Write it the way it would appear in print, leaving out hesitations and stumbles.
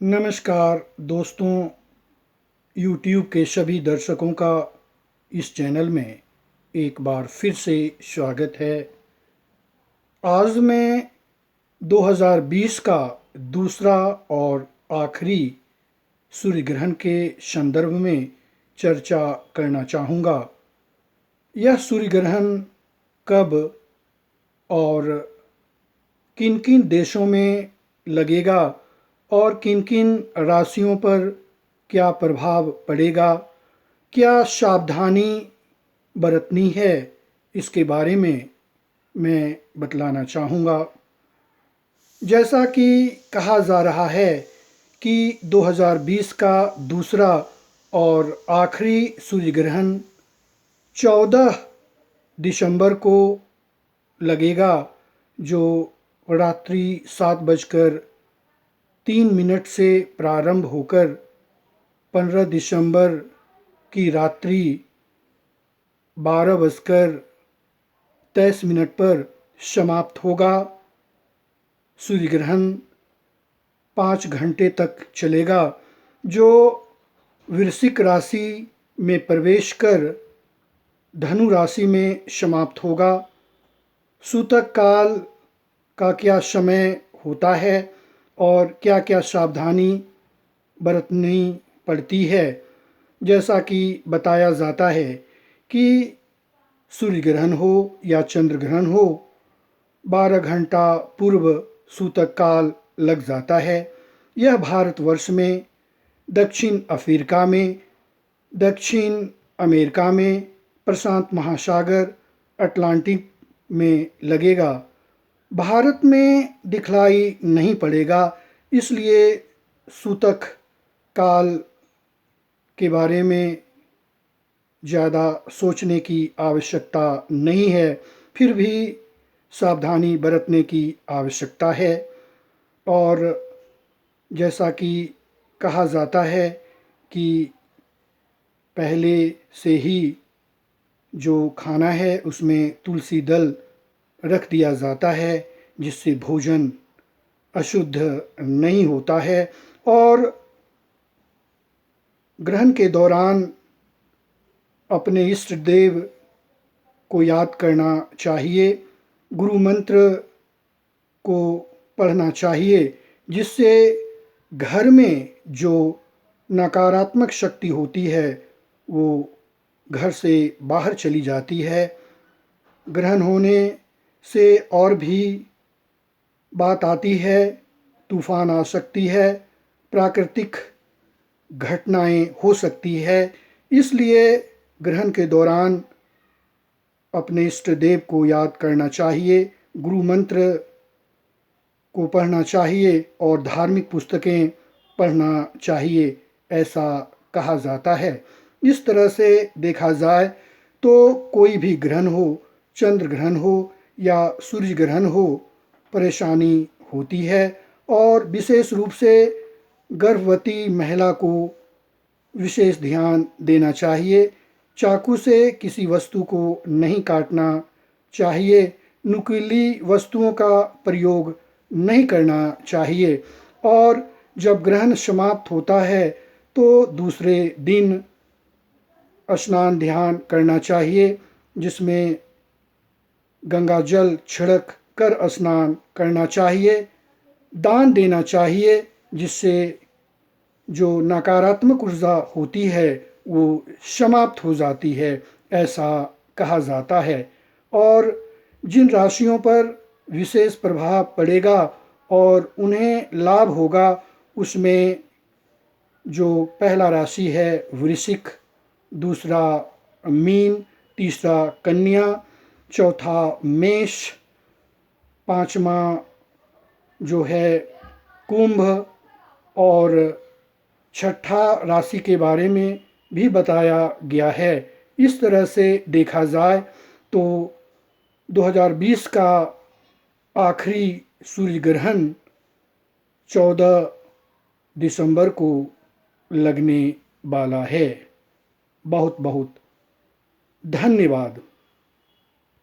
नमस्कार दोस्तों, YouTube के सभी दर्शकों का इस चैनल में एक बार फिर से स्वागत है। आज मैं 2020 का दूसरा और आखिरी सूर्य ग्रहण के संदर्भ में चर्चा करना चाहूँगा। यह सूर्य ग्रहण कब और किन किन देशों में लगेगा और किन किन राशियों पर क्या प्रभाव पड़ेगा, क्या सावधानी बरतनी है, इसके बारे में मैं बतलाना चाहूँगा। जैसा कि कहा जा रहा है कि 2020 का दूसरा और आखिरी सूर्य ग्रहण 14 दिसंबर को लगेगा, जो रात्रि 7:03 से प्रारंभ होकर 15 दिसंबर की रात्रि 12:23 पर समाप्त होगा। सूर्य ग्रहण 5 घंटे तक चलेगा, जो वृश्चिक राशि में प्रवेश कर धनु राशि में समाप्त होगा। सूतक काल का क्या समय होता है और क्या क्या सावधानी बरतनी पड़ती है। जैसा कि बताया जाता है कि सूर्य ग्रहण हो या चंद्र ग्रहण हो, 12 घंटा पूर्व सूतक काल लग जाता है। यह भारतवर्ष में, दक्षिण अफ्रीका में, दक्षिण अमेरिका में, प्रशांत महासागर, अटलांटिक में लगेगा। भारत में दिखलाई नहीं पड़ेगा, इसलिए सूतक काल के बारे में ज़्यादा सोचने की आवश्यकता नहीं है। फिर भी सावधानी बरतने की आवश्यकता है। और जैसा कि कहा जाता है कि पहले से ही जो खाना है उसमें तुलसी दल रख दिया जाता है, जिससे भोजन अशुद्ध नहीं होता है। और ग्रहण के दौरान अपने इष्ट देव को याद करना चाहिए, गुरु मंत्र को पढ़ना चाहिए, जिससे घर में जो नकारात्मक शक्ति होती है वो घर से बाहर चली जाती है। ग्रहण होने से और भी बात आती है, तूफान आ सकती है, प्राकृतिक घटनाएं हो सकती है। इसलिए ग्रहण के दौरान अपने इष्ट देव को याद करना चाहिए, गुरु मंत्र को पढ़ना चाहिए और धार्मिक पुस्तकें पढ़ना चाहिए, ऐसा कहा जाता है। इस तरह से देखा जाए तो कोई भी ग्रहण हो, चंद्र ग्रहण हो या सूर्य ग्रहण हो, परेशानी होती है। और विशेष रूप से गर्भवती महिला को विशेष ध्यान देना चाहिए। चाकू से किसी वस्तु को नहीं काटना चाहिए, नुकीली वस्तुओं का प्रयोग नहीं करना चाहिए। और जब ग्रहण समाप्त होता है तो दूसरे दिन स्नान ध्यान करना चाहिए, जिसमें गंगा जल छिड़क कर स्नान करना चाहिए, दान देना चाहिए, जिससे जो नकारात्मक ऊर्जा होती है वो समाप्त हो जाती है, ऐसा कहा जाता है। और जिन राशियों पर विशेष प्रभाव पड़ेगा और उन्हें लाभ होगा, उसमें जो पहला राशि है वृश्चिक, दूसरा मीन, तीसरा कन्या, चौथा मेष, पांचवा जो है कुंभ, और छठा राशि के बारे में भी बताया गया है। इस तरह से देखा जाए तो 2020 का आखिरी सूर्य ग्रहण 14 दिसंबर को लगने वाला है। बहुत बहुत धन्यवाद।